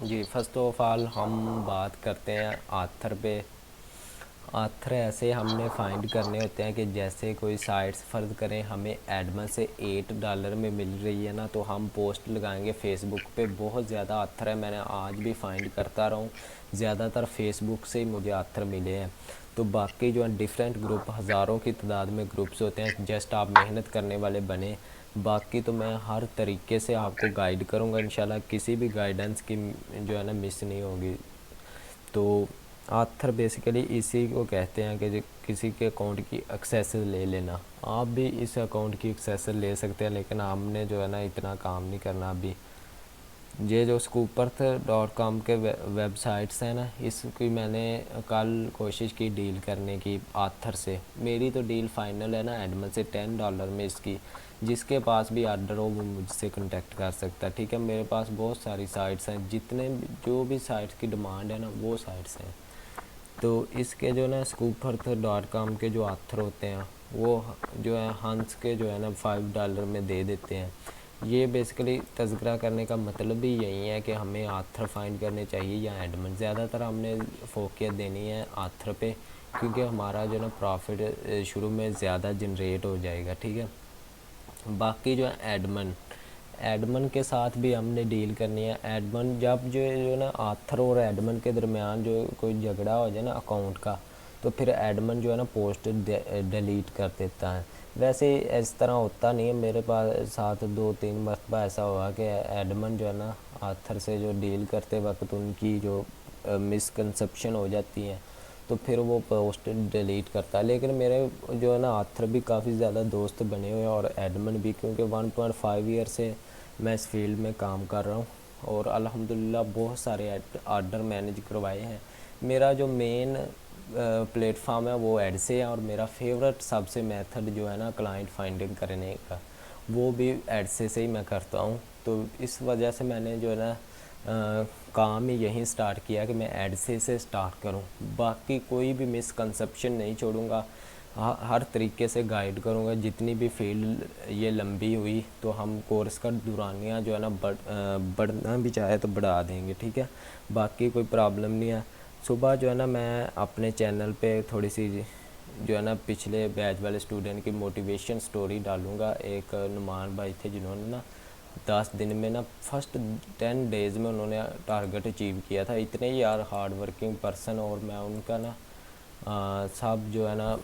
G first of all ہم بات کرتے ہیں آتھر پہ. آتھر ایسے ہم نے فائنڈ کرنے ہوتے ہیں کہ جیسے کوئی سائٹس فرض کریں ہمیں ایڈمن سے $8 میں مل رہی ہے نا، تو ہم پوسٹ لگائیں گے فیس بک پہ. بہت زیادہ آتھر ہے، میں نے آج بھی فائنڈ کرتا رہا ہوں، زیادہ تر فیس بک سے ہی مجھے آتھر ملے ہیں. تو باقی جو ہے ڈیفرنٹ گروپ، ہزاروں کی تعداد میں گروپس ہوتے ہیں، جسٹ آپ محنت کرنے والے بنیں. باقی تو میں ہر طریقے سے آپ کو گائیڈ کروں گا انشاءاللہ، کسی بھی گائیڈنس کی جو ہے نا مس نہیں ہوگی. تو آتھر بیسیکلی اسی کو کہتے ہیں کہ کسی کے اکاؤنٹ کی ایکسیس لے لینا. آپ بھی اس اکاؤنٹ کی ایکسیس لے سکتے ہیں، لیکن ہم نے جو ہے نا اتنا کام نہیں کرنا ابھی. یہ جو scoopers.com کے ویب سائٹس ہیں نا، اس کی میں نے کل کوشش کی ڈیل کرنے کی آتھر سے. میری تو ڈیل فائنل ہے نا ایڈمن سے $10 میں اس کی. جس کے پاس بھی آرڈر ہو وہ مجھ سے کنٹیکٹ کر سکتا ہے، ٹھیک ہے. میرے پاس بہت ساری سائٹس ہیں، جتنے جو بھی سائٹس کی ڈیمانڈ ہے نا وہ سائٹس ہیں. تو اس کے جو ہے نا scoopers.com کے جو آتھر ہوتے ہیں وہ جو ہے ہنس کے جو ہے نا $5 میں دے دیتے ہیں. یہ بیسیکلی تذکرہ کرنے کا مطلب بھی یہی ہے کہ ہمیں آتھر فائنڈ کرنے چاہیے یا ایڈمن. زیادہ تر ہم نے فوکیت دینی ہے آتھر پہ، کیونکہ ہمارا جو ہے نا پروفٹ شروع میں زیادہ جنریٹ ہو جائے گا، ٹھیک ہے. باقی جو ہے ایڈمن کے ساتھ بھی ہم نے ڈیل کرنی ہے. ایڈمن جب جو ہے نا آتھر اور ایڈمن کے درمیان جو کوئی جھگڑا ہو جائے نا اکاؤنٹ کا، تو پھر ایڈمن جو ہے نا پوسٹ ڈیلیٹ کر دیتا ہے. ویسے اس طرح ہوتا نہیں ہے، میرے پاس ساتھ 2-3 مرتبہ ایسا ہوا کہ ایڈمن جو ہے نا آتھر سے جو ڈیل کرتے وقت ان کی جو مسکنسپشن ہو جاتی ہے تو پھر وہ پوسٹ ڈیلیٹ کرتا ہے. لیکن میرے جو ہے نا آتھر بھی کافی زیادہ دوست بنے ہوئے ہیں اور ایڈمن بھی، کیونکہ 1.5 ایئر سے میں اس فیلڈ میں کام کر رہا ہوں اور الحمدللہ بہت سارے آرڈر مینیج کروائے ہیں. میرا جو مین پلیٹ فارم ہے وہ ایڈ سے ہے، اور میرا فیورٹ سب سے میتھڈ جو ہے نا کلائنٹ فائنڈنگ کرنے کا وہ بھی ایڈ سے ہی میں کرتا ہوں. تو اس وجہ سے میں نے جو ہے نا کام ہی یہیں سٹارٹ کیا کہ میں ایڈ سے سٹارٹ کروں. باقی کوئی بھی مسکنسپشن نہیں چھوڑوں گا، ہر طریقے سے گائیڈ کروں گا. جتنی بھی فیلڈ یہ لمبی ہوئی تو ہم کورس کا دورانیہ جو ہے نا بڑھنا بھی چاہے تو بڑھا دیں گے، ٹھیک ہے. باقی کوئی پرابلم نہیں ہے. صبح جو ہے نا میں اپنے چینل پہ تھوڑی سی جو ہے نا پچھلے بیچ والے اسٹوڈنٹ کی موٹیویشن سٹوری ڈالوں گا. ایک نعمان بھائی تھے جنہوں نے نا 10 دن میں نا فرسٹ 10 ڈیز میں انہوں نے ٹارگٹ اچیو کیا تھا. اتنے یار ہارڈ ورکنگ پرسن، اور میں ان کا نا سب جو ہے نا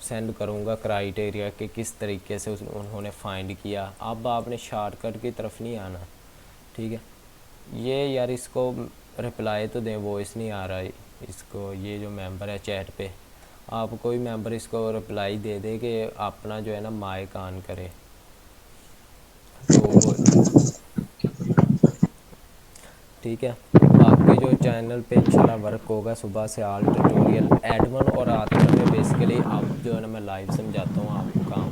سینڈ کروں گا کرائیٹیریا کہ کس طریقے سے انہوں نے فائنڈ کیا. اب آپ نے شارٹ کٹ کی طرف نہیں آنا، ٹھیک ہے. یہ یار اس کو رپلائی تو دیں، وائس نہیں آ رہا اس کو. یہ جو ممبر ہے چیٹ پہ، آپ کوئی ممبر اس کو رپلائی دے دے کہ اپنا جو ہے نا مائک آن کرے. تو وہ ٹھیک ہے. باقی جو چینل پہ انشاءاللہ ورک ہوگا صبح سے آل ٹیوٹوریل ایڈمن اور آتھر میں بیسیکلی اب جو ہے نا میں لائیو سمجھاتا ہوں آپ کو کام،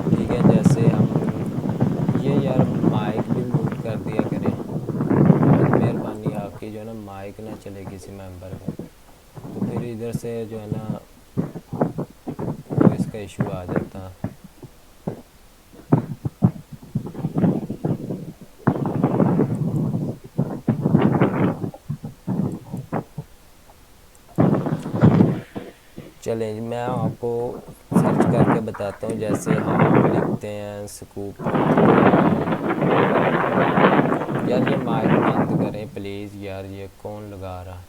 ٹھیک ہے. جیسے ہم یہ یار مائک بھی میوٹ کر دیا کریں، بہت مہربانی آپ کی. جو ہے نا مائک نہ چلے کسی ممبر کا، تو پھر ادھر سے جو ہے نا وائس کا ایشو آ جاتا. چلیں میں آپ کو سرچ کر کے بتاتا ہوں. جیسے ہم لکھتے ہیں scoopers.com. یار یہ مائک بند کریں پلیز یار، یہ کون لگا رہا.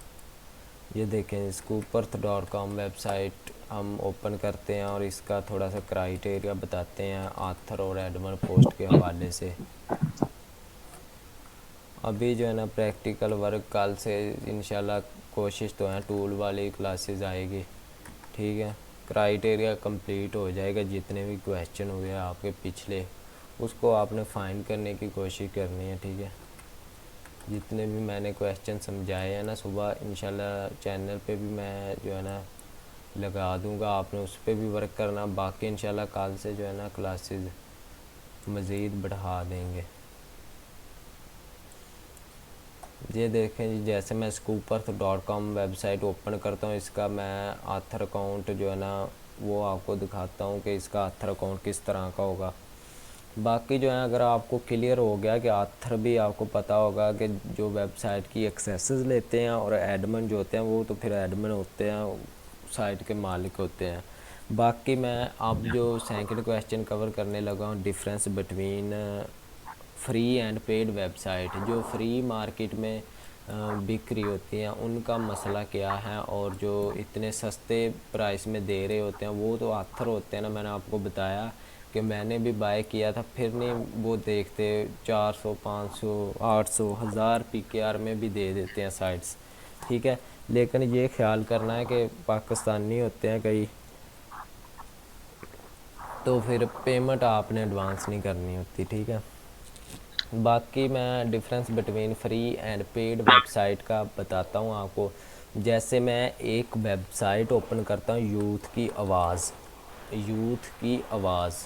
یہ دیکھیں scoopers.com ویب سائٹ ہم اوپن کرتے ہیں اور اس کا تھوڑا سا کرائیٹیریا بتاتے ہیں آتھر اور ایڈمن پوسٹ کے حوالے سے. ابھی جو ہے نا پریکٹیکل ورک کل سے انشاءاللہ کوشش تو ہے ٹول والی کلاسز آئے گی، ٹھیک ہے. کرائیٹیریا کمپلیٹ ہو جائے گا. جتنے بھی کویشچن ہوئے آپ کے پچھلے، اس کو آپ نے فائنڈ کرنے کی کوشش کرنی ہے، ٹھیک ہے. جتنے بھی میں نے کویشچن سمجھائے ہیں نا صبح، انشاءاللہ چینل پہ بھی میں جو ہے نا لگا دوں گا. آپ نے اس پہ بھی ورک کرنا. باقی انشاءاللہ کل سے جو ہے نا کلاسز مزید بڑھا دیں گے. یہ دیکھیں جی، جیسے میں scoopers.com ویب سائٹ اوپن کرتا ہوں، اس کا میں آتھر اکاؤنٹ جو ہے نا وہ آپ کو دکھاتا ہوں کہ اس کا آتھر اکاؤنٹ کس طرح کا ہوگا. باقی جو ہے اگر آپ کو کلیئر ہو گیا کہ آتھر بھی آپ کو پتہ ہوگا کہ جو ویب سائٹ کی ایکسیسز لیتے ہیں اور ایڈمن جو ہوتے ہیں وہ تو پھر ایڈمن ہوتے ہیں، سائٹ کے مالک ہوتے ہیں۔ باقی میں اب جو سیکنڈ کویسچن کور کرنے لگا ہوں، difference between free and paid web site, جو فری مارکیٹ میں بک رہی ہوتی ہیں ان کا مسئلہ کیا ہے، اور جو اتنے سستے پرائس میں دے رہے ہوتے ہیں وہ تو آتھر ہوتے ہیں نا، میں نے آپ کو بتایا کہ میں نے بھی بائی کیا تھا، پھر نہیں وہ دیکھتے 400 500 800 1000 PKR میں بھی دے دیتے ہیں سائٹس، ٹھیک ہے۔ لیکن یہ خیال کرنا ہے کہ پاکستانی ہوتے ہیں کئی، تو پھر پیمنٹ آپ نے ایڈوانس نہیں کرنی ہوتی، ٹھیک ہے۔ باقی میں difference between free and paid web site کا بتاتا ہوں آپ کو۔ جیسے میں ایک ویب سائٹ اوپن کرتا ہوں، یوتھ کی آواز، یوتھ کی آواز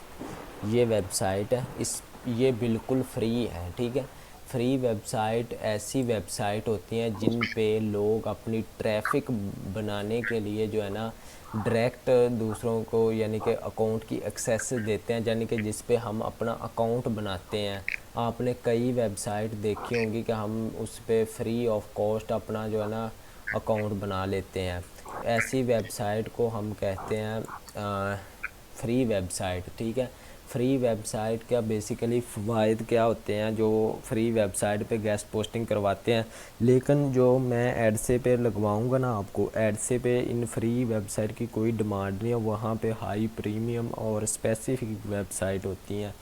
یہ ویب سائٹ ہے، یہ بالکل فری ہے، ٹھیک ہے۔ فری ویب سائٹ ایسی ویب سائٹ ہوتی ہیں جن پہ لوگ اپنی ٹریفک بنانے کے لیے جو ہے نا ڈائریکٹ دوسروں کو یعنی کہ اکاؤنٹ کی ایکسیس دیتے ہیں، یعنی کہ جس پہ ہم اپنا اکاؤنٹ بناتے ہیں۔ آپ نے کئی ویب سائٹ دیکھی ہوں گی کہ ہم اس پہ فری آف کاسٹ اپنا جو ہے نا اکاؤنٹ بنا لیتے ہیں، ایسی ویب سائٹ کو ہم کہتے ہیں فری ویب سائٹ، ٹھیک ہے۔ فری ویب سائٹ کا بیسیکلی فوائد کیا ہوتے ہیں، جو فری ویب سائٹ پہ گیسٹ پوسٹنگ کرواتے ہیں، لیکن جو میں ایڈ سے پہ لگواؤں گا نا آپ کو، ایڈ سے پہ ان فری ویب سائٹ کی کوئی ڈیمانڈ نہیں ہے، وہاں پہ ہائی پریمیم اور اسپیسیفک ویب سائٹ ہوتی ہیں،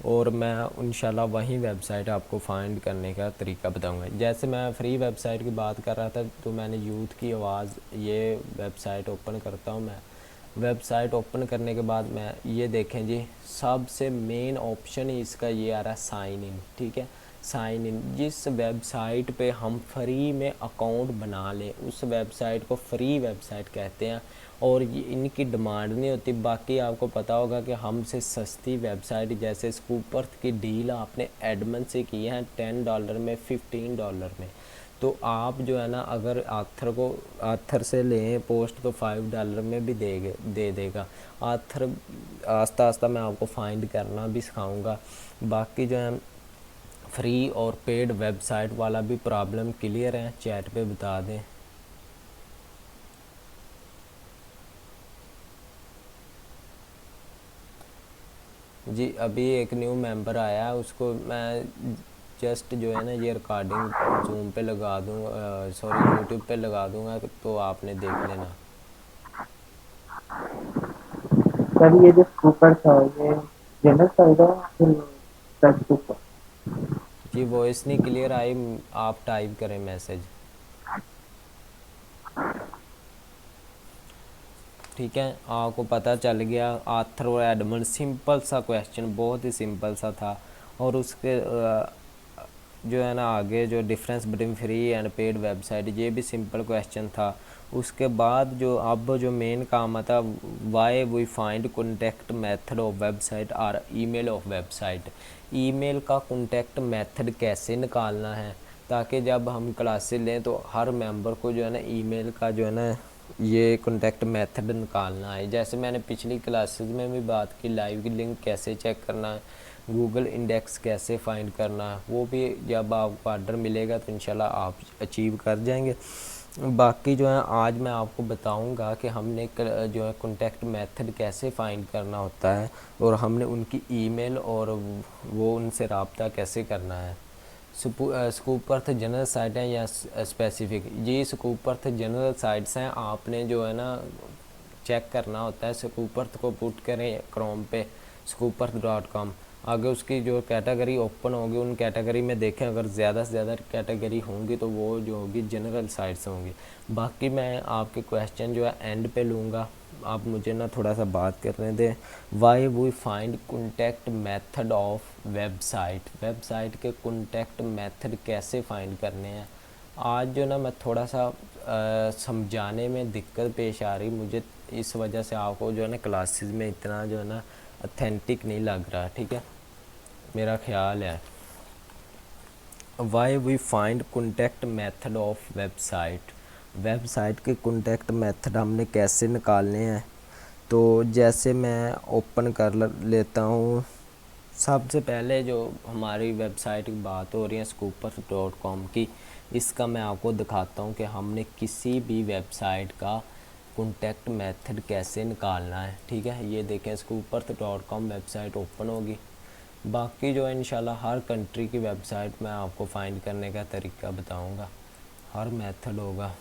اور میں انشاءاللہ وہیں ویب سائٹ آپ کو فائنڈ کرنے کا طریقہ بتاؤں گا۔ جیسے میں فری ویب سائٹ کی بات کر رہا تھا تو میں نے یوتھ کی آواز یہ ویب سائٹ اوپن کرتا ہوں، میں ویب سائٹ اوپن کرنے کے بعد میں یہ دیکھیں جی، سب سے مین آپشن ہی اس کا یہ آ رہا ہے سائن ان، ٹھیک ہے۔ سائن ان، جس ویب سائٹ پہ ہم فری میں اکاؤنٹ بنا لیں اس ویب سائٹ کو فری ویب سائٹ کہتے ہیں، اور یہ ان کی ڈیمانڈ نہیں ہوتی۔ باقی آپ کو پتہ ہوگا کہ ہم سے سستی ویب سائٹ جیسے اسکوپرتھ کی ڈیل آپ نے ایڈمن سے کی ہے $10 میں، $15 میں، تو آپ جو ہے نا اگر آتھر سے لیں پوسٹ تو $5 میں بھی دے دے گا۔ آتھر آہستہ آہستہ میں آپ کو فائنڈ کرنا بھی سکھاؤں گا۔ باقی جو ہے فری اور پیڈ ویب سائٹ والا بھی پرابلم کلیئر ہے، چیٹ پہ بتا دیں۔ جی ابھی ایک نیو ممبر آیا ہے، اس کو میں جسٹ جو ہے نا یہ ریکارڈنگ زوم پہ لگا دوں، سوری یوٹیوب پہ لگا دوں گا تو آپ نے دیکھ لینا۔ سر یہ جو اسکوپر تھا یہ جنرل سائڈ ہے پھر ٹچ اوپر؟ جی وائس نہیں کلیئر آئی، آپ ٹائپ کریں میسج، ٹھیک ہے۔ آپ کو پتہ چل گیا آتھر اور ایڈمن، سمپل سا کویسچن، بہت ہی سمپل سا تھا، اور اس کے جو ہے نا آگے جو difference between free and paid web site یہ بھی سمپل کویسچن تھا۔ اس کے بعد جو اب جو مین کام آتا why we find contact method of web site اور email of web site, email کا کنٹیکٹ میتھڈ کیسے نکالنا ہے تاکہ جب ہم کلاسیں لیں تو ہر ممبر کو جو ہے نا ای میل کا جو ہے نا یہ کنٹیکٹ میتھڈ نکالنا ہے۔ جیسے میں نے پچھلی کلاسز میں بھی بات کی، لائیو کی لنک کیسے چیک کرنا ہے، گوگل انڈیکس کیسے فائنڈ کرنا ہے، وہ بھی جب آپ کو آرڈر ملے گا تو انشاءاللہ آپ اچیو کر جائیں گے۔ باقی جو ہے آج میں آپ کو بتاؤں گا کہ ہم نے جو ہے کنٹیکٹ میتھڈ کیسے فائنڈ کرنا ہوتا ہے، اور ہم نے ان کی ای میل اور وہ ان سے رابطہ کیسے کرنا ہے۔ اسکوپرتھ جنرل سائٹ ہیں یا اسپیسیفک؟ جی اسکوپرتھ جنرل سائٹس ہیں، آپ نے جو ہے نا چیک کرنا ہوتا ہے، اسکوپرتھ کو پٹ کریں کروم پہ scoopperth.com، آگے اس کی جو کیٹیگری اوپن ہوگی ان کیٹیگری میں دیکھیں، اگر زیادہ سے زیادہ کیٹیگری ہوں گی تو وہ جو ہوگی جنرل سائٹس ہوں گی۔ باقی میں آپ کے کویسچن جو ہے اینڈ پہ لوں گا، آپ مجھے نا تھوڑا سا بات کرنے دیں۔ Why we find contact method of web site, web site کے کنٹیکٹ میتھڈ کیسے فائنڈ کرنے ہیں، آج جو نا میں تھوڑا سا سمجھانے میں دقت پیش آ رہی مجھے، اس وجہ سے آپ کو جو ہے نا کلاسز میں اتنا جو ہے نا اتھینٹک نہیں لگ رہا، ٹھیک ہے، میرا خیال ہے۔ Why we find contact method of web site, web site کے کنٹیکٹ میتھڈ ہم نے کیسے نکالنے ہیں، تو جیسے میں اوپن کر لیتا ہوں سب سے پہلے جو ہماری ویب سائٹ کی بات ہو رہی ہے scoopers.com کی، اس کا میں آپ کو دکھاتا ہوں کہ ہم نے کسی بھی ویب سائٹ کا کنٹیکٹ میتھڈ کیسے نکالنا ہے. ٹھیک ہے، یہ دیکھیں scoopers.com ویب سائٹ اوپن ہوگی. باقی جو انشاءاللہ ہر کنٹری کی ویب سائٹ میں آپ کو فائنڈ کرنے کا طریقہ بتاؤں گا، ہر میتھڈ ہوگا.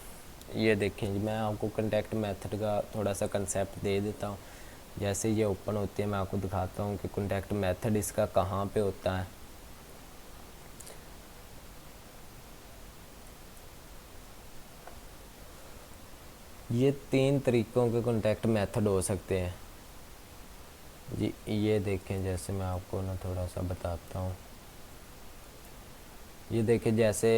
یہ دیکھیں جی، میں آپ کو کنٹیکٹ میتھڈ کا تھوڑا سا کنسیپٹ دے دیتا ہوں. جیسے یہ اوپن ہوتی ہے میں آپ کو دکھاتا ہوں کہ کنٹیکٹ میتھڈ اس کا کہاں پہ ہوتا ہے. یہ 3 طریقوں کے کنٹیکٹ میتھڈ ہو سکتے ہیں جی. یہ دیکھیں، جیسے میں آپ کو نا تھوڑا سا بتاتا ہوں. یہ دیکھیں جیسے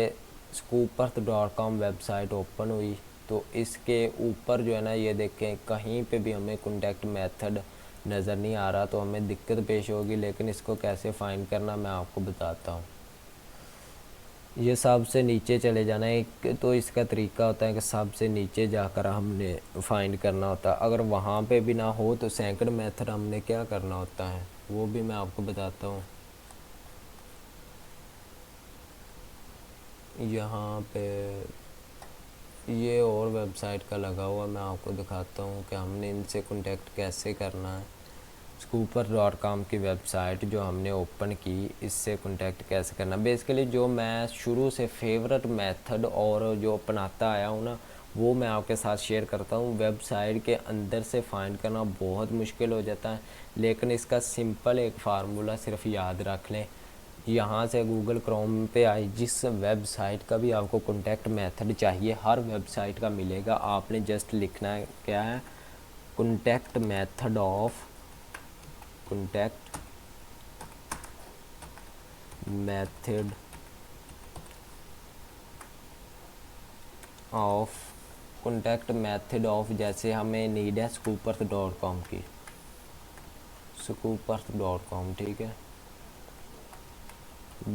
scoopers.com ویب سائٹ اوپن ہوئی تو اس کے اوپر جو ہے نا، یہ دیکھیں کہیں پہ بھی ہمیں کنٹیکٹ میتھڈ نظر نہیں آ رہا تو ہمیں دقت پیش ہوگی. لیکن اس کو کیسے فائنڈ کرنا میں آپ کو بتاتا ہوں. یہ سب سے نیچے چلے جانا ہے. ایک تو اس کا طریقہ ہوتا ہے کہ سب سے نیچے جا کر ہم نے فائنڈ کرنا ہوتا ہے. اگر وہاں پہ بھی نہ ہو تو سیکنڈ میتھڈ ہم نے کیا کرنا ہوتا ہے وہ بھی میں آپ کو بتاتا ہوں. یہاں پہ یہ اور ویب سائٹ کا لگا ہوا، میں آپ کو دکھاتا ہوں کہ ہم نے ان سے کنٹیکٹ کیسے کرنا ہے. scoopers.com کی ویب سائٹ جو ہم نے اوپن کی، اس سے کنٹیکٹ کیسے کرنا. بیسیکلی جو میں شروع سے فیورٹ میتھڈ اور جو اپناتا آیا ہوں نا، وہ میں آپ کے ساتھ شیئر کرتا ہوں. ویب سائٹ کے اندر سے فائنڈ کرنا بہت مشکل ہو جاتا ہے، لیکن اس کا سمپل ایک فارمولہ صرف یاد رکھ لیں. یہاں سے گوگل کروم پہ آئی، جس ویب سائٹ کا بھی آپ کو کنٹیکٹ میتھڈ چاہیے ہر ویب سائٹ کا ملے گا. آپ نے جسٹ لکھنا ہے کیا ہے، کنٹیکٹ میتھڈ آف جیسے ہمیں نیڈ ہے scoopers.com کی. scoopers.com ٹھیک ہے،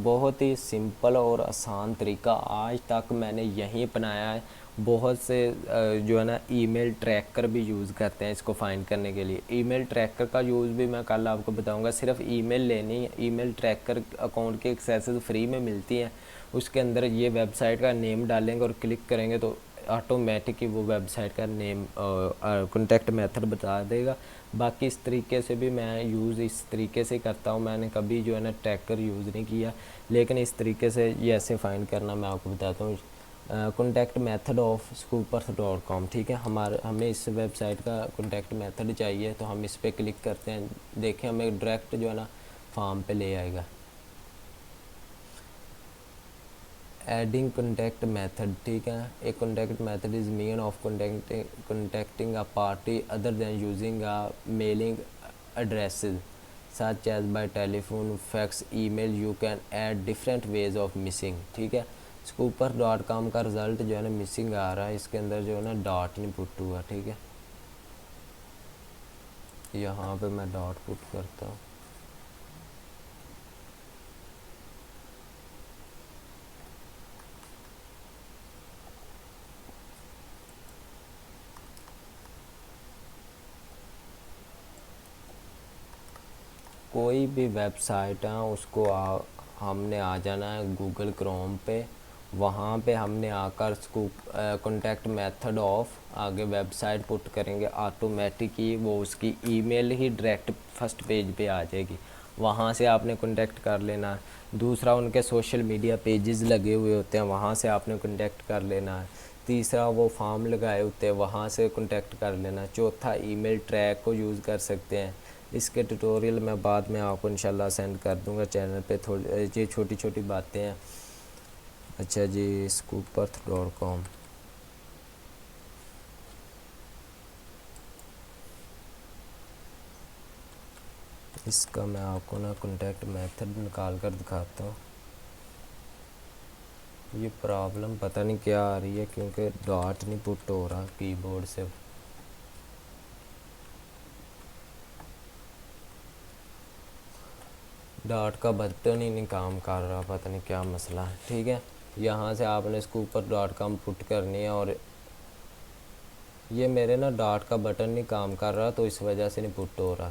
بہت ہی سمپل اور آسان طریقہ آج تک میں نے یہیں اپنایا ہے. بہت سے جو ہے نا ای میل ٹریکر بھی یوز کرتے ہیں اس کو فائنڈ کرنے کے لیے. ای میل ٹریکر کا یوز بھی میں کل آپ کو بتاؤں گا. صرف ای میل لینی ہے، ای میل ٹریکر اکاؤنٹ کی ایکسیسز فری میں ملتی ہیں. اس کے اندر یہ ویب سائٹ کا نیم ڈالیں گے اور کلک کریں گے تو آٹومیٹک ہی وہ ویب سائٹ کا نیم کنٹیکٹ میتھڈ بتا دے گا. باقی اس طریقے سے بھی میں یوز اس طریقے سے کرتا ہوں. میں نے کبھی جو ہے نا ٹریکر یوز نہیں کیا، لیکن اس طریقے سے یہ ایسے فائنڈ کرنا میں آپ کو بتاتا ہوں. کنٹیکٹ میتھڈ آف scoopers.com ٹھیک ہے. ہمیں اس ویب سائٹ کا کنٹیکٹ میتھڈ چاہیے تو ہم اس پہ کلک کرتے ہیں. دیکھیں ہمیں ڈائریکٹ جو ہے نا فارم پہ لے آئے گا. ایڈنگ کنٹیکٹ میتھڈ ٹھیک ہے. A contact method is mean of contacting a party other than using a mailing addresses such as by telephone, fax, email. You can add different ways of missing. ٹھیک ہے. scoopers.com کا result جو ہے نا missing آ رہا ہے، اس کے اندر جو ہے نا ڈاٹ نہیں پٹ ہوا. ٹھیک ہے، یہاں پہ میں ڈاٹ پٹ کرتا ہوں. کوئی بھی ویب سائٹ ہے اس کو ہم نے آ جانا ہے گوگل کروم پہ. وہاں پہ ہم نے آ کر کنٹیکٹ میتھڈ آف آگے ویب سائٹ پٹ کریں گے، آٹومیٹک ہی وہ اس کی ای میل ہی ڈائریکٹ فرسٹ پیج پہ آ جائے گی. وہاں سے آپ نے کنٹیکٹ کر لینا ہے. دوسرا، ان کے سوشل میڈیا پیجز لگے ہوئے ہوتے ہیں، وہاں سے آپ نے کنٹیکٹ کر لینا ہے. تیسرا، وہ فارم لگائے ہوتے ہیں، وہاں سے کنٹیکٹ کر لینا. چوتھا، ای میل ٹریک کو یوز کر سکتے ہیں. اس کے ٹیٹوریل میں بعد میں آپ کو انشاءاللہ سینڈ کر دوں گا چینل پہ. یہ چھوٹی چھوٹی باتیں ہیں. اچھا جی، scoopers.com اس کا میں آپ کو نا کنٹیکٹ میتھڈ نکال کر دکھاتا ہوں. یہ پرابلم پتہ نہیں کیا آ رہی ہے کیونکہ ڈاٹ نہیں پٹ ہو رہا کی بورڈ سے. ڈاٹ کا بٹن ہی نہیں کام کر رہا، پتہ نہیں کیا مسئلہ ہے. ٹھیک ہے، یہاں سے آپ نے scoopers.com پٹ کرنی ہے. اور یہ میرے نا ڈاٹ کا بٹن نہیں کام کر رہا تو اس وجہ سے نہیں پٹ ہو رہا.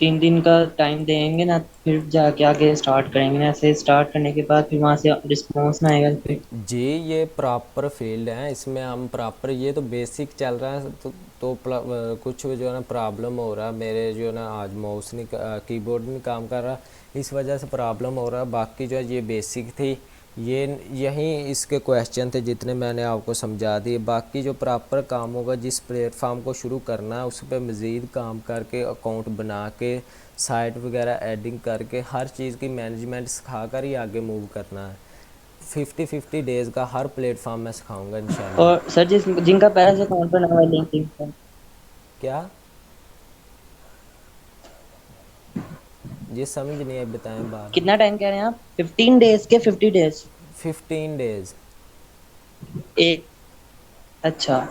3 دن کا ٹائم دیں گے نا پھر جا کے آگے اسٹارٹ کریں گے نا، ایسے اسٹارٹ کرنے کے بعد پھر وہاں سے رسپانس نہ آئے گا پھر جی یہ پراپر فیلڈ ہے، اس میں ہم پراپر، یہ تو بیسک چل رہا ہے تو کچھ جو ہے نا پرابلم ہو رہا ہے میرے جو ہے نا آج ماؤس نہیں کی بورڈ نہیں کام کر رہا، اس وجہ سے پرابلم ہو رہا ہے، باقی جو ہے یہ بیسک تھی، یہیں اس کے کویشچن تھے جتنے میں نے آپ کو سمجھا دیے، باقی جو پراپر کام ہوگا جس پلیٹ فارم کو شروع کرنا ہے اس پہ مزید کام کر کے اکاؤنٹ بنا کے سائٹ وغیرہ ایڈنگ کر کے ہر چیز کی مینجمنٹ سکھا کر ہی آگے موو کرنا ہے، 50 ڈیز کا ہر پلیٹ فارم میں سکھاؤں گا انشاءاللہ۔ اور سر جن کا پہلے سے اکاؤنٹ بنا ہوا ہے لنکڈن پر، کیا جی سمجھ نہیں آئی، بتائیں بار۔ کتنا ٹائم کہہ رہے ہیں آپ؟ 15 ڈیز کے 50 ڈیز؟ 15 ڈیز۔ ایک، اچھا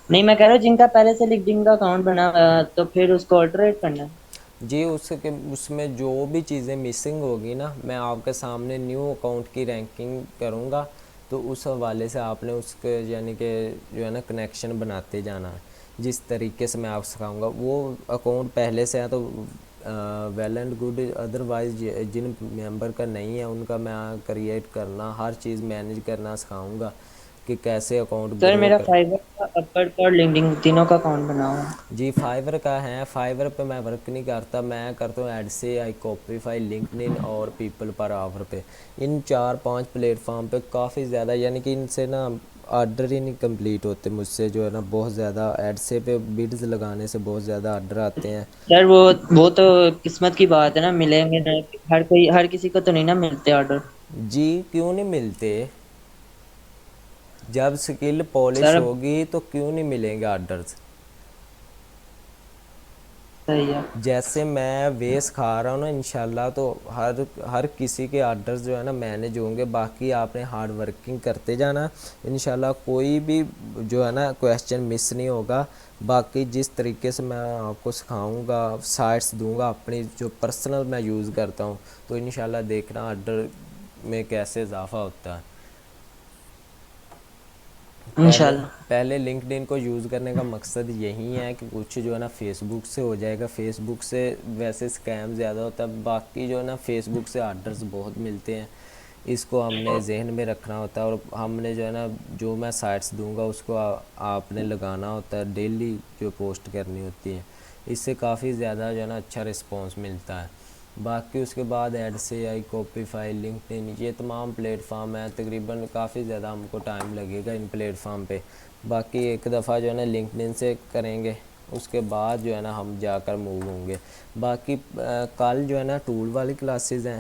نہیں میں کہہ رہا ہوں جن کا پہلے سے لنکڈن کا اکاؤنٹ بنا ہوا ہے تو پھر اس کو آلٹریٹ کرنا ہے۔ جی اس میں جو بھی چیزیں مسنگ ہوگی نا میں آپ کے سامنے نیو اکاؤنٹ کی رینکنگ کروں گا، تو اس حوالے سے آپ نے اس کے یعنی کہ جو ہے نا کنیکشن بناتے جانا ہے، جس طریقے سے میں آپ سکھاؤں گا، وہ اکاؤنٹ پہلے سے ہے تو ویل اینڈ گڈ، ادروائز جن ممبر کا نہیں ہے ان کا میں کریٹ کرنا، ہر چیز مینیج کرنا سکھاؤں گا کہ کیسے اکاؤنٹ سر گرو میرا کر۔ فائبر کا اپر اور لنکڈن تینوں کا اکاؤنٹ بنا ہوا ہے۔ جی فائیور کا ہے، فائیور پہ میں ورک نہیں کرتا، میں کرتا ہوں ایڈ سے آئی کاپیفائی، لنکڈن اور پیپل پر آفر پہ، ان 4-5 پلیٹ فارم پہ کافی زیادہ، یعنی کہ ان سے نا آرڈر ہی نہیں کمپلیٹ ہوتے مجھ سے، جو ہے نا بہت زیادہ ایڈ سے پہ بیڈز لگانے سے بہت زیادہ آرڈر آتے ہیں۔ سر وہ تو قسمت کی بات ہے نا، ملیں گے نا، ہر کسی کو تو نہیں نا ملتے آرڈر۔ جی کیوں نہیں ملتے؟ جب سکل پالش سر ہوگی تو کیوں نہیں ملیں گے آرڈرز؟ صحیح ہے۔ جیسے میں وے سکھا رہا ہوں نا انشاءاللہ تو ہر کسی کے آرڈرز جو ہے نا مینیج ہوں گے، باقی آپ نے ہارڈ ورکنگ کرتے جانا، انشاءاللہ کوئی بھی جو ہے نا کویشچن مس نہیں ہوگا، باقی جس طریقے سے میں آپ کو سکھاؤں گا، سائٹس دوں گا اپنی جو پرسنل میں یوز کرتا ہوں، تو انشاءاللہ دیکھنا آرڈر میں کیسے اضافہ ہوتا ہے۔ انشاءاللہ۔ پہلے لنکڈ ان کو یوز کرنے کا مقصد یہی ہے کہ کچھ جو ہے نا فیس بک سے ہو جائے گا، فیس بک سے ویسے اسکیم زیادہ ہوتا ہے، باقی جو ہے نا فیس بک سے آرڈرز بہت ملتے ہیں، اس کو ہم نے ذہن میں رکھنا ہوتا ہے، اور ہم نے جو ہے نا جو میں سائٹس دوں گا اس کو آپ نے لگانا ہوتا ہے، ڈیلی جو پوسٹ کرنی ہوتی ہے، اس سے کافی زیادہ جو ہے نا اچھا رسپانس ملتا ہے۔ باقی اس کے بعد ایڈ سے آئی کاپیفائی، لنکڈ ان، یہ تمام پلیٹ فارم ہیں، تقریباً کافی زیادہ ہم کو ٹائم لگے گا ان پلیٹ فارم پہ، باقی ایک دفعہ جو ہے نا لنکڈ ان سے کریں گے اس کے بعد جو ہے نا ہم جا کر موو ہوں گے۔ باقی کل جو ہے نا ٹول والی کلاسز ہیں،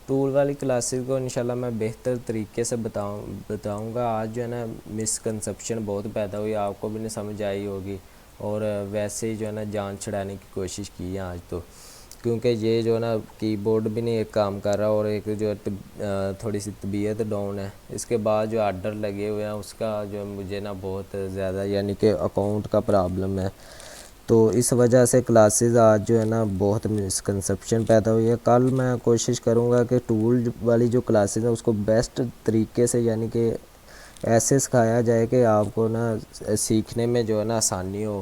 ٹول والی کلاسز کو انشاءاللہ میں بہتر طریقے سے بتاؤں گا، آج جو ہے نا مسکنسیپشن بہت پیدا ہوئی، آپ کو بھی نہیں سمجھ آئی ہوگی، اور ویسے ہی جو ہے نا جان چھڑانے کی کوشش کی ہے آج تو، کیونکہ یہ جو ہے نا کی بورڈ بھی نہیں ایک کام کر رہا، اور ایک جو تھوڑی سی طبیعت ڈاؤن ہے، اس کے بعد جو آرڈر لگے ہوئے ہیں اس کا جو مجھے نا بہت زیادہ یعنی کہ اکاؤنٹ کا پرابلم ہے، تو اس وجہ سے کلاسز آج جو ہے نا بہت مسکنسیپشن پیدا ہوئی ہے۔ کل میں کوشش کروں گا کہ ٹول والی جو کلاسز ہیں اس کو بیسٹ طریقے سے یعنی کہ ایسے سکھایا جائے کہ آپ کو نا سیکھنے میں جو ہے نا آسانی ہو۔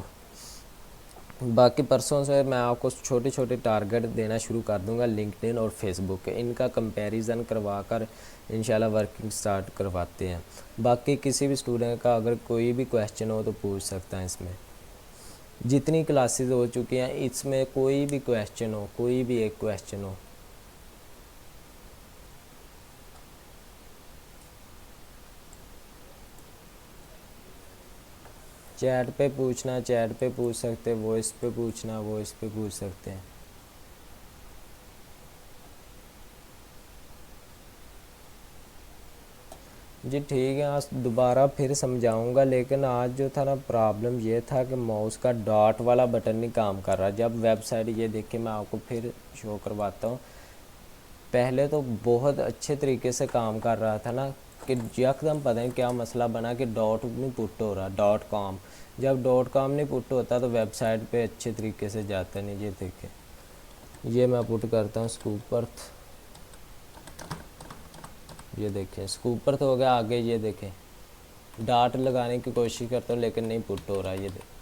باقی پرسوں سے میں آپ کو چھوٹے چھوٹے ٹارگٹ دینا شروع کر دوں گا لنکڈ ان اور فیس بک، ان کا کمپیریزن کروا کر انشاءاللہ ورکنگ سٹارٹ کرواتے ہیں۔ باقی کسی بھی اسٹوڈنٹ کا اگر کوئی بھی کویشچن ہو تو پوچھ سکتا ہے، اس میں جتنی کلاسز ہو چکی ہیں اس میں کوئی بھی کویشچن ہو، کوئی بھی ایک کویشچن ہو۔ چیٹ پہ پوچھنا چیٹ پہ پوچھ سکتے، وائس پہ پوچھنا وائس پہ پوچھ سکتے ہیں۔ جی ٹھیک ہے، آج دوبارہ پھر سمجھاؤں گا، لیکن آج جو تھا نا پرابلم یہ تھا کہ ماؤس کا ڈاٹ والا بٹن نہیں کام کر رہا، جب ویب سائٹ یہ دیکھیں میں آپ کو پھر شو کرواتا ہوں، پہلے تو بہت اچھے طریقے سے کام کر رہا تھا نا، کہ یکدم پتہ نہیں کیا مسئلہ بنا کہ ڈاٹ نہیں پٹ ہو رہا، ڈاٹ کام، جب ڈاٹ کام نہیں پٹ ہوتا تو ویب سائٹ پہ اچھے طریقے سے جاتا نہیں، یہ دیکھیں، یہ میں پٹ کرتا ہوں اسکوپرتھ، یہ دیکھیں اسکوپرتھ ہو گیا، آگے یہ دیکھیں ڈاٹ لگانے کی کوشش کرتا ہوں لیکن نہیں پٹ ہو رہا، یہ دیکھیں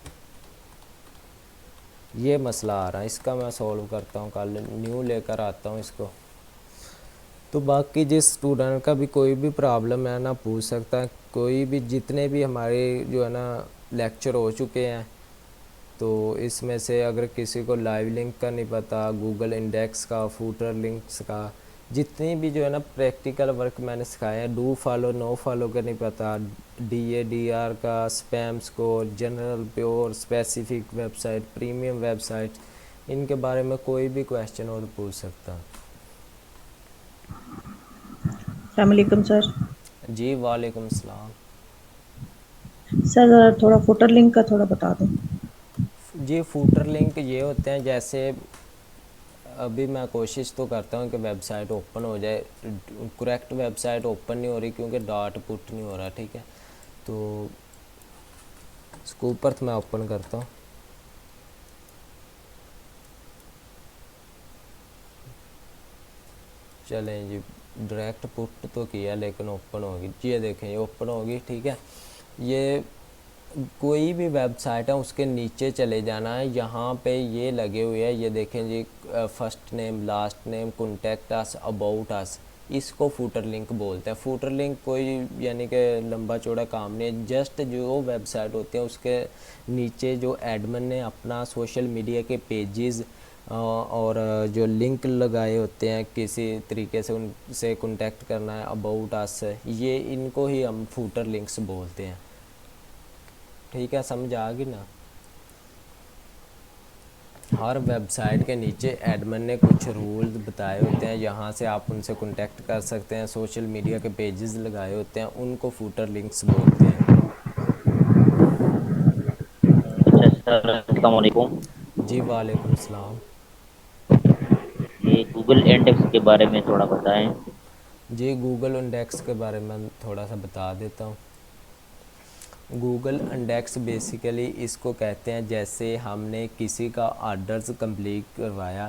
یہ مسئلہ آ رہا ہے، اس کا میں سولو کرتا ہوں، کل نیو لے کر آتا ہوں اس کو۔ تو باقی جس اسٹوڈنٹ کا بھی کوئی بھی پرابلم ہے نا پوچھ سکتا ہے، کوئی بھی جتنے بھی ہمارے جو ہے نا لیکچر ہو چکے ہیں، تو اس میں سے اگر کسی کو لائیو لنک کا نہیں پتہ، گوگل انڈیکس کا، فوٹر لنکس کا، جتنی بھی جو ہے نا پریکٹیکل ورک میں نے سکھایا ہے، ڈو فالو نو فالو کا نہیں پتہ، ڈی اے ڈی آر کا، spam score, general, pure, specific website, premium website, ان کے بارے میں کوئی بھی کویشچن ہو تو پوچھ سکتا۔ السلام علیکم سر۔ جی وعلیکم السلام۔ سر تھوڑا فوٹر لنک کا تھوڑا بتا دیں۔ جی فوٹر لنک یہ ہوتے ہیں، جیسے ابھی میں کوشش تو کرتا ہوں کہ ویب سائٹ اوپن ہو جائے، کریکٹ ویب سائٹ اوپن نہیں ہو رہی کیونکہ ڈاٹ پٹ نہیں ہو رہا، ٹھیک ہے، تو اس کو اوپر میں اوپن کرتا ہوں۔ چلیں جی، ڈائریکٹ پٹ تو کیا لیکن اوپن ہوگی، یہ دیکھیں یہ اوپن ہوگی، ٹھیک ہے۔ یہ کوئی بھی ویب سائٹ ہے اس کے نیچے چلے جانا ہے، یہاں پہ یہ لگے ہوئے ہیں، یہ دیکھیں جی، first name, last name, contact us, about us, اس کو فوٹر لنک بولتے ہیں۔ فوٹر لنک کوئی یعنی کہ لمبا چوڑا کام نہیں ہے، جسٹ جو ویب سائٹ ہوتے ہیں اس کے نیچے جو ایڈمن نے اپنا سوشل میڈیا کے پیجز اور جو لنک لگائے ہوتے ہیں کسی طریقے سے ان سے کنٹیکٹ کرنا ہے، اباؤٹ اس، یہ ان کو ہی ہم فوٹر لنکس بولتے ہیں، ٹھیک ہے، سمجھ آ گئی نا۔ ہر ویب سائٹ کے نیچے ایڈمن نے کچھ رول بتائے ہوتے ہیں، یہاں سے آپ ان سے کنٹیکٹ کر سکتے ہیں، سوشل میڈیا کے پیجز لگائے ہوتے ہیں، ان کو فوٹر لنکس بولتے ہیں۔ اچھا سر، السلام علیکم۔ جی وعلیکم السلام۔ یہ گوگل انڈیکس کے بارے میں تھوڑا بتائیں۔ جی گوگل انڈیکس کے بارے میں تھوڑا سا بتا دیتا ہوں۔ گوگل انڈیکس بیسیکلی اس کو کہتے ہیں، جیسے ہم نے کسی کا آرڈرز کمپلیٹ کروایا،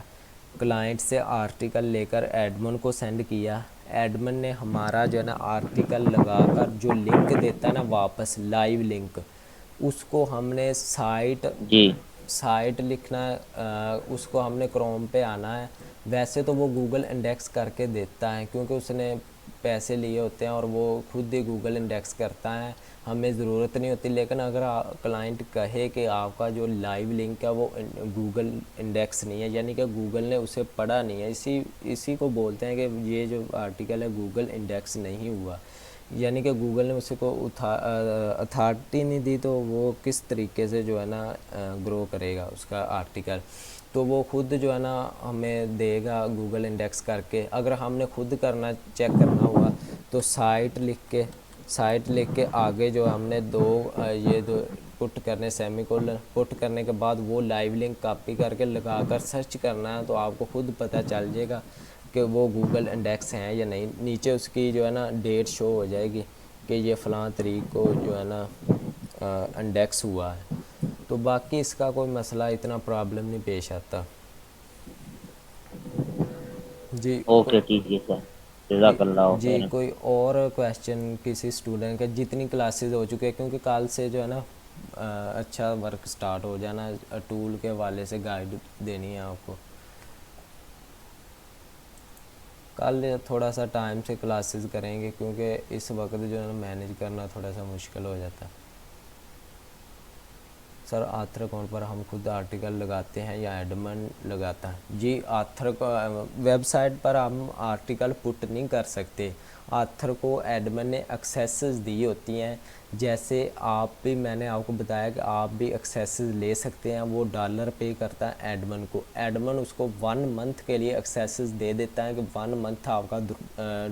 کلائنٹ سے آرٹیکل لے کر ایڈمن کو سینڈ کیا، ایڈمن نے ہمارا جو ہے نا آرٹیکل لگا کر جو لنک دیتا ہے نا واپس، لائیو لنک، اس کو ہم نے جی سائٹ لکھنا ہے، اس کو ہم نے کروم پہ آنا ہے، ویسے تو وہ گوگل انڈیکس کر کے دیتا ہے کیونکہ اس نے پیسے لیے ہوتے ہیں اور وہ خود ہی گوگل انڈیکس کرتا ہے، ہمیں ضرورت نہیں ہوتی، لیکن اگر کلائنٹ کہے کہ آپ کا جو لائیو لنک ہے وہ گوگل انڈیکس نہیں ہے، یعنی کہ گوگل نے اسے پڑھا نہیں ہے، اسی کو بولتے ہیں کہ یہ جو آرٹیکل ہے گوگل انڈیکس نہیں ہوا، یعنی کہ گوگل نے اسے کو اتھارٹی نہیں دی، تو وہ کس طریقے سے جو ہے نا گرو کرے گا اس کا آرٹیکل، تو وہ خود جو ہے نا ہمیں دے گا گوگل انڈیکس کر کے۔ اگر ہم نے خود چیک کرنا ہوا تو سائٹ لکھ کے آگے جو ہم نے یہ دو پٹ کرنے، سیمی کولن پٹ کرنے کے بعد وہ لائیو لنک کاپی کر کے لگا کر سرچ کرنا ہے، تو آپ کو خود پتہ چل جائے گا کہ وہ گوگل انڈیکس ہیں یا نہیں، نیچے اس کی جو ہے نا ڈیٹ شو ہو جائے گی کہ یہ فلاں تاریخ کو جو ہے نا انڈیکس ہوا ہے، تو باقی اس کا کوئی مسئلہ اتنا پرابلم نہیں پیش آتا۔ جی اوکے، ٹھیک ہے سر، جزاک اللہ جی خیر۔ کوئی اور کویشچن کسی اسٹوڈنٹ کے؟ جتنی کلاسز ہو چکے ہیں، کیونکہ کل سے جو ہے نا اچھا ورک سٹارٹ ہو جانا، ٹول کے حوالے سے گائیڈ دینی ہے آپ کو، کل تھوڑا سا ٹائم سے کلاسز کریں گے کیونکہ اس وقت جو ہے نا مینیج کرنا تھوڑا سا مشکل ہو جاتا ہے۔ سر آتھر اکاؤنٹ پر ہم خود آرٹیکل لگاتے ہیں یا ایڈمن لگاتا ہے؟ جی آتھر ویب سائٹ پر ہم آرٹیکل پٹ نہیں کر سکتے، آتھر کو ایڈمن نے ایکسیسز دی ہوتی ہیں، جیسے آپ بھی، میں نے آپ کو بتایا کہ آپ بھی ایکسیسز لے سکتے ہیں، وہ ڈالر پے کرتا ہے ایڈمن کو، ایڈمن اس کو 1 منتھ کے لیے ایکسیسز دے دیتا ہے کہ 1 منتھ آپ کا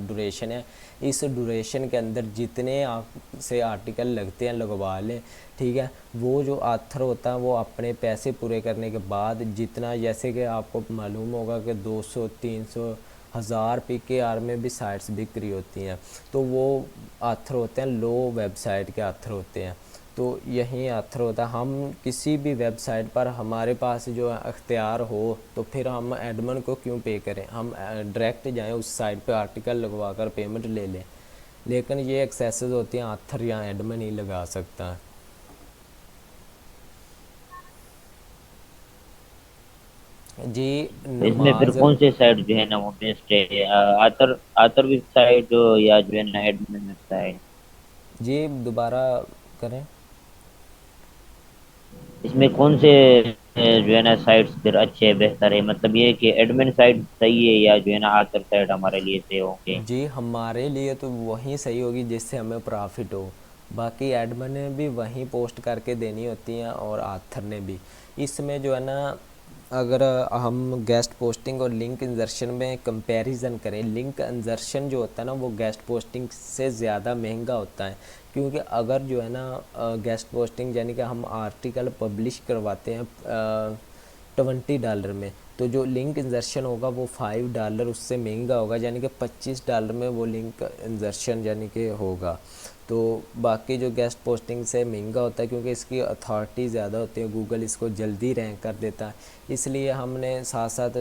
ڈوریشن ہے، اس ڈوریشن کے اندر جتنے آپ سے آرٹیکل لگتے ہیں لگوا لیں، ٹھیک ہے، وہ جو آتھر ہوتا ہے وہ اپنے پیسے پورے کرنے کے بعد جتنا، جیسے کہ آپ کو معلوم ہوگا کہ 200 300 1000 پی کے آر میں بھی سائٹس بک رہی ہوتی ہیں، تو وہ آتھر ہوتے ہیں، لو ویب سائٹ کے آتھر ہوتے ہیں، تو یہی آتھر ہوتا ہے۔ ہم کسی بھی ویب سائٹ پر ہمارے پاس جو اختیار ہو تو پھر ہم ایڈمن کو کیوں پے کریں، ہم ڈائریکٹ جائیں اس سائٹ پہ آرٹیکل لگوا کر پیمنٹ لے لیں، لیکن یہ ایکسیسز ہوتی ہیں آتھر یا ایڈمن ہی لگا سکتا ہے۔ جی تو اس میں پھر نماز کون سے سائٹ جو ہے نا وہ بیسٹ ہے، آتر آتر ویب سائٹ یا جو ہے نا ایڈمن ویب سائٹ؟ جی دوبارہ کریں. اس میں کون سے جو ہے نا سائٹس پھر اچھے بہتر ہے، مطلب یہ کہ ایڈمن سائٹ صحیح ہے یا جو ہے نا آتر سائٹ ہمارے لیے صحیح ہوں گے؟ جی ہمارے لیے تو وہیں صحیح ہوگی جس سے ہمیں پرافٹ ہو. باقی ایڈمن نے بھی وہیں پوسٹ کر کے دینی ہوتی ہیں اور آتھر نے بھی. اس میں جو ہے نا اگر ہم گیسٹ پوسٹنگ اور لنک انزرشن میں کمپیریزن کریں، لنک انزرشن جو ہوتا ہے نا وہ گیسٹ پوسٹنگ سے زیادہ مہنگا ہوتا ہے. کیونکہ اگر جو ہے نا گیسٹ پوسٹنگ یعنی کہ ہم آرٹیکل پبلش کرواتے ہیں $20 میں، تو جو لنک انزرشن ہوگا وہ $5 اس سے مہنگا ہوگا، یعنی کہ $25 میں وہ لنک انزرشن یعنی کہ ہوگا. تو باقی جو گیسٹ پوسٹنگ سے مہنگا ہوتا ہے کیونکہ اس کی اتھارٹی زیادہ ہوتی ہے، گوگل اس کو جلدی رینک کر دیتا ہے. اس لیے ہم نے ساتھ ساتھ